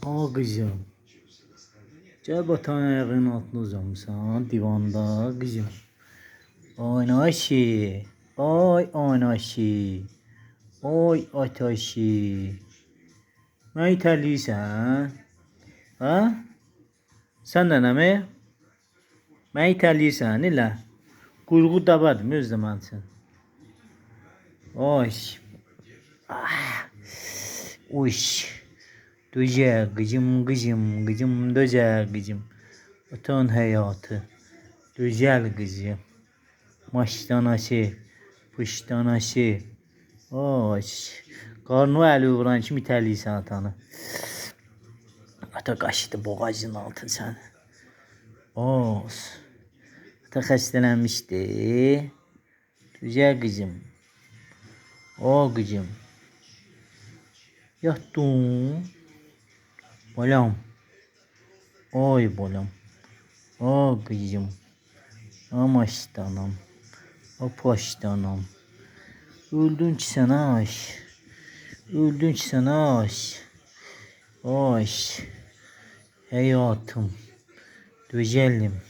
Aa kızım. Gel batan ayağının altına uzanmışsan divanda kızım. Anaşı. Ay anaşı. Oy ataşı. Məni itələyirsən? Ha? Sən də nəmi? Məni itələyirsən, elə? Quyruğu dabadır, özlə mənsin. Oy. Ah. Uy. Döce kızım kızım kızım döce kızım. Vatan hayatı. Güzel kızım. Maştanası. Pıştanası. Oy. Qarnı əli vuran kimi itəliyirsən atanı. Ata qaşıdı boğazın altın sən. Oz. Ata xəstələnmişdi. Güzel kızım. O kızım. Yattım. Balam. Oy balam. O kızım. Amaştanım. O poştanım. Öldün ki sen aş. Öldün ki sen aş. Aş. Hayatım. Güzelim.